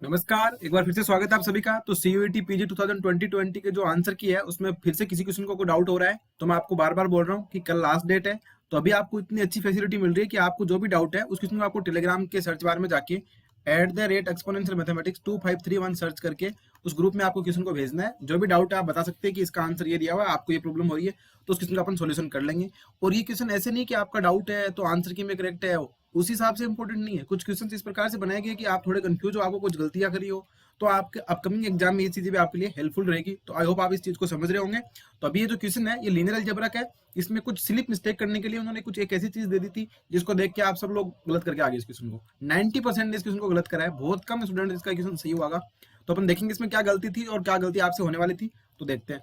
नमस्कार, एक बार फिर से स्वागत है आप सभी का। तो सीयूईटी पीजी 2020 के जो आंसर की है उसमें फिर से किसी क्वेश्चन को कोई डाउट हो रहा है तो मैं आपको बार बार बोल रहा हूँ कि कल लास्ट डेट है। तो अभी आपको इतनी अच्छी फैसिलिटी मिल रही है कि आपको जो भी डाउट है उस क्वेश्चन को आपको टेलीग्राम के सर्च बार में जाके @exponential mathematics 2531 सर्च करके उस ग्रुप में आपको क्वेश्चन को भेजना है। जो भी डाउट है आप बता सकते हैं कि इसका आंसर ये दिया हुआ है, आपको ये प्रॉब्लम हो रही है, तो उस क्वेश्चन का अपन सोल्यूशन कर लेंगे। और ये क्वेश्चन ऐसे नहीं कि आपका डाउट है तो आंसर की में करेक्ट है, उस हिसाब से इंपॉर्टेंट नहीं है। कुछ क्वेश्चन इस प्रकार से बनाए गए कि आप थोड़े कंफ्यूज हो, आपको कुछ गलतियां करी हो, तो आपके अपकमिंग एग्जाम में ये चीजें भी आपके लिए हेल्पफुल रहेगी। तो आई होप आप इस चीज को समझ रहे होंगे। तो अभी ये जो क्वेश्चन है ये लीनियर अलजेब्रा का है। इसमें कुछ स्लिप मिस्टेक करने के लिए उन्होंने कुछ एक ऐसी चीज दे दी थी जिसको देख के आप सब लोग गलत करके आ गए। इस क्वेश्चन को 90% ने इस क्वेश्चन को गलत करा है, बहुत कम स्टूडेंट इसका क्वेश्चन सही होगा। तो अपन देखेंगे इसमें क्या गलती थी और क्या गलती आपसे होने वाली थी। तो देखते हैं।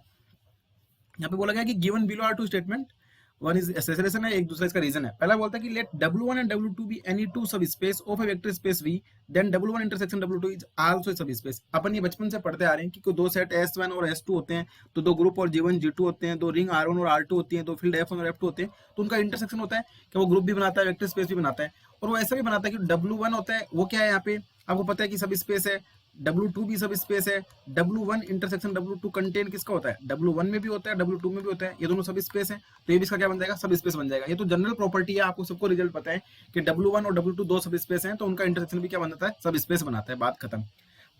यहाँ पे बोला गया कि given below are two statement, one is assertion है, एक दूसरा इसका रीजन है। पहला बोलता है कि let W1 and W2 be any two subspace of a vector space V, then W1 intersection W2 is also subspace. अपन ये बचपन से पढ़ते आ रहे हैं कि कोई दो सेट S1 और S2 होते हैं, तो दो ग्रुप और G1 G2 होते हैं, दो रिंग R1 और R2 होती है, दो फील्ड F1 और F2 होते हैं, तो उनका इंटरसेक्शन होता है कि वो ग्रुप भी बनाता है, वेक्टर स्पेस भी बनाता है। और वो ऐसा भी बनाता है कि W1 होता है, वो क्या है यहाँ पे आपको पता है कि सब स्पेस है, W2 भी सब स्पेस है। W1 इंटरसेक्शन W2 कंटेन किसका होता है, W1 में भी होता है, W2 में भी होता है, ये दोनों सब स्पेस है, तो ये भी इसका क्या बन जाएगा, सब स्पेस बन जाएगा। ये तो जनरल प्रॉपर्टी है, आपको सबको रिजल्ट पता है कि W1 और W2 दो सब स्पेस हैं, तो उनका इंटरसेक्शन भी क्या बनाता है, सब स्पेस बनाता है, बात खत्म।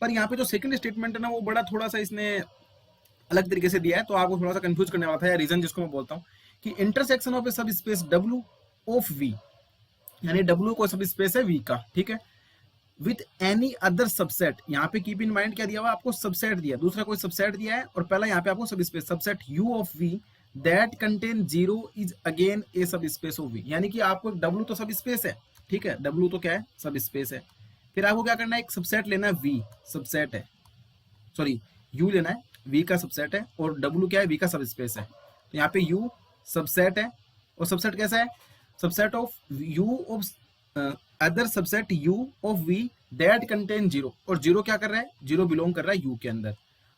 पर यहाँ पे जो सेकंड स्टेटमेंट है ना, वो बड़ा थोड़ा सा इसने अलग तरीके से दिया है, तो आपको थोड़ा सा कंफ्यूज करने वाला था, या रीजन जिसको मैं बोलता हूँ कि इंटरसेक्शन ऑफ ए सब स्पेस W ऑफ V, यानी W को सब स्पेस है V का, ठीक है, विथ एनी अदर सबसेट। यहाँ पे कीप इन माइंड क्या दिया हुआ आपको, सबसेट दिया, दूसरा कोई सबसेट दिया है, और पहला यहाँ पे आपको subspace subset U of V that contain 0 is again a subspace of V। यानी कि आपको W तो सब स्पेस है, ठीक है, W तो क्या है, सब स्पेस है। फिर आपको क्या करना है, एक सबसेट लेना है, V सबसेट है, सॉरी U लेना है, V का सबसेट है, और W क्या है, V का सब स्पेस है। तो यहाँ पे U सबसेट है, और सबसेट कैसा है, subset of U of other subset U of V that contain 0, और 0 क्या कर रहा है, 0 बिलोंग कर रहा है U के अंदर।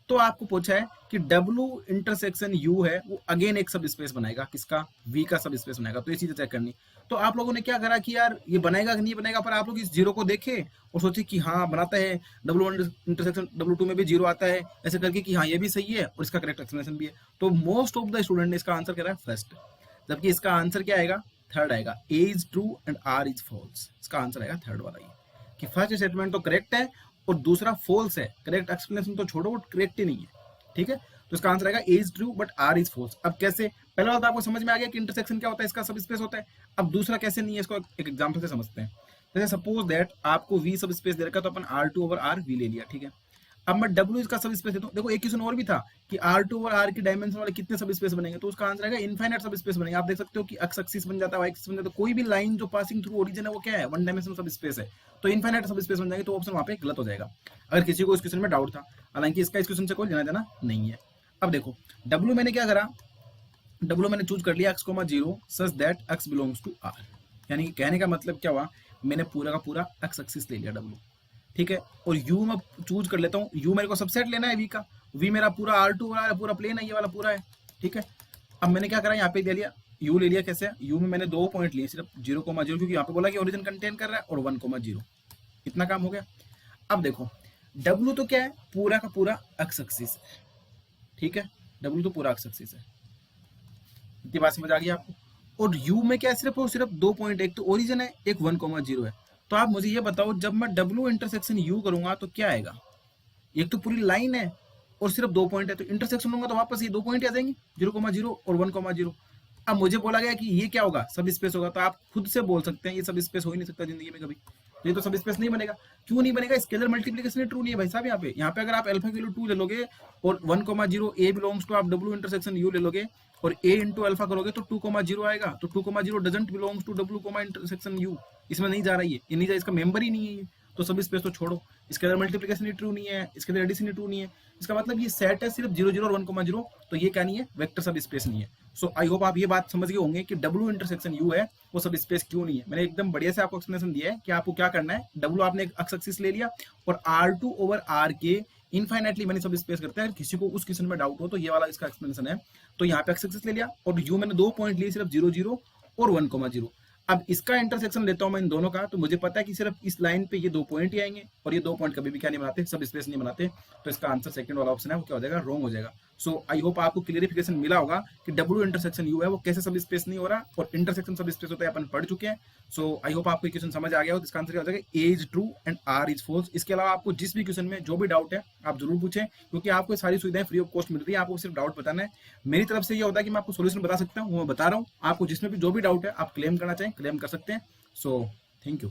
तो आपको पूछा है कि W इंटरसेक्शन U है, वो अगेन एक सब स्पेस बनाएगा, किसका, V का सब स्पेस बनाएगा। तो ये चीजें चेक करनी। तो आप लोगों ने क्या करा कि यार ये बनाएगा कि नहीं बनाएगा, पर आप लोग इस 0 को देखे और सोचे कि हाँ बनाता है, W1 इंटरसेक्शन W2 में भी 0 आता है, ऐसे करके कि हाँ ये भी सही है और इसका करेक्ट एक्सप्लेनेशन भी है। तो मोस्ट ऑफ द स्टूडेंट ने इसका आंसर करा है फर्स्ट, जबकि इसका आंसर क्या आएगा, थर्ड आएगा। A is true and R is false. इसका आंसर आएगा थर्ड वाला, ये कि फर्स्ट स्टेटमेंट तो करेक्ट है और दूसरा फॉल्स है। करेक्ट एक्सप्लेनेशन तो छोड़ो, वो करेक्ट ही नहीं है, ठीक है। तो इसका आंसर आएगा A is true but R is false. अब कैसे, पहला वाला तो आपको समझ में आ गया कि इंटरसेक्शन क्या होता है, इसका सब स्पेस होता है। अब दूसरा कैसे नहीं है, इसको एक एग्जांपल से समझते हैं। जैसे सपोज दैट आपको वी सब स्पेस दे रखा, तो अपन R2 ओवर R V ले लिया, ठीक है। अब मैं W इसका सब स्पेस देता हूँ। देखो एक क्वेश्चन और भी था कि R2 ओवर R की डायमेंशन वाले कितने सब स्पेस बनेंगे, तो उसका आंसर आएगा इनफाइनाइट सब स्पेस बनेंगे। आप देख सकते हो कि एक्स एक्सिस बन जाता है, वाई एक्सिस बन जाता है, कोई भी लाइन जो पासिंग थ्रू ओरिजिन है वो क्या है, वन डायमेंशन सब स्पेस है, तो इनफाइनाइट सब स्पेस बन जाएंगे। तो ऑप्शन वहां पे गलत हो जाएगा, अगर किसी को इस क्वेश्चन में डाउट था। हालांकि इसका इस क्वेश्चन से कोई लेना देना नहीं है। अब देखो W मैंने क्या करा, W मैंने चूज कर लिया x,0 such that x belongs to R। यानी कहने का मतलब क्या हुआ, मैंने पूरा का पूरा x एक्सिस ले लिया W, ठीक है। और U मैं चूज कर लेता हूँ, U मेरे को सबसेट लेना है V का, V मेरा पूरा R2 वाला है, पूरा प्लेन है, ये वाला पूरा है, ठीक है। अब मैंने क्या करा, यहाँ पे ले लिया U ले लिया। कैसे, U में मैंने 2 पॉइंट लिए, सिर्फ 0,0, क्योंकि यहाँ पे बोला कि ओरिजिन कंटेन कर रहा है, और 1,0, इतना काम हो गया। अब देखो W तो क्या है, पूरा का पूरा x एक्सिस है, ठीक है, W तो पूरा x एक्सिस है, इतनी बात समझ आ गई आपको। और U में क्या है, सिर्फ और सिर्फ 2 पॉइंट, एक तो ओरिजिन है, एक 1,0 है। तो आप मुझे ये बताओ, जब मैं W इंटरसेक्शन U करूंगा तो क्या आएगा, एक तो पूरी लाइन है और सिर्फ 2 पॉइंट है, तो इंटरसेक्शन होगा तो वापस ये 2 पॉइंट आ जाएंगे, 0,0 और 1,0। अब मुझे बोला गया कि ये क्या होगा, सब स्पेस होगा, तो आप खुद से बोल सकते हैं ये सब स्पेस हो ही नहीं सकता जिंदगी में कभी, ये तो सब स्पेस नहीं बनेगा। क्यों नहीं बनेगा, स्केलर मल्टीप्लिकेशन ट्रू नहीं है भाई साहब। यहाँ पे अगर आप अल्फा की वैल्यू 2 ले लोगे और 1,0 ए बिलोंग्स टू आप W इंटरसेक्शन U ले लोगे और a इंटू अल्फा करोगे तो 2,0 आएगा। तो 2,0 doesn't belongs to W intersection U, इसमें नहीं जा रही है, ये नहीं जा, इसका मेंबर ही नहीं है ये, तो सब स्पेस तो छोड़ो। इसके अंदर मल्टीप्लिकेशन ही ट्रू नहीं है, इसके अंदर एडिशन ही ट्रू नहीं है, इसका मतलब ये सेट है सिर्फ 0,0 और 1,0, तो ये क्या नहीं है, वेक्टर सब स्पेस नहीं है। सो आई होप आप ये बात समझ गए होंगे कि W इंटरसेक्शन U है वो सब स्पेस क्यों नहीं है। मैंने एकदम बढ़िया से आपको एक्सप्लेनेशन दिया है कि आपको क्या करना है। W आपने एक एक्स एक्सिस ले लिया और R2 ओवर R के इनफाइनाइटली मैंने सब स्पेस करते हैं। किसी को उस क्वेश्चन में डाउट हो तो ये वाला इसका एक्सप्लेनेशन है। तो यहाँ पे एक्स एक्सिस ले लिया और U मैंने 2 पॉइंट लिए, सिर्फ 0,0 और 1,0। अब इसका इंटरसेक्शन लेता हूं मैं इन दोनों का, तो मुझे पता है कि सिर्फ इस लाइन पे ये 2 पॉइंट ही आएंगे, और ये 2 पॉइंट कभी भी क्या नहीं बनाते, सब स्पेस नहीं बनाते। तो इसका आंसर सेकंड वाला ऑप्शन है वो क्या हो जाएगा, रॉन्ग हो जाएगा। सो आई होप आपको क्लियरिफिकेशन मिला होगा कि डब्ल्यू इंटरसेक्शन यू है वो कैसे सब स्पेस नहीं हो रहा, और इंटरसेक्शन सब स्पेस होता है अपन पढ़ चुके हैं। सो आई होप आपको क्वेश्चन समझ आ गया हो। तो इसका आंसर क्या हो जाएगा, A is true and R is false. इसके अलावा आपको जिस भी क्वेश्चन में जो भी डाउट है आप जरूर पूछें, क्योंकि आपको सारी सुविधाएं फ्री ऑफ कॉस्ट मिल रही है, आपको सिर्फ डाउट बताना है। मेरी तरफ से ये होता है कि मैं आपको सोल्यूशन बता सकता हूँ, वो मैं बता रहा हूँ। आपको जिसमें भी जो भी डाउट है आप क्लेम करना चाहें क्लेम कर सकते हैं। So thank you.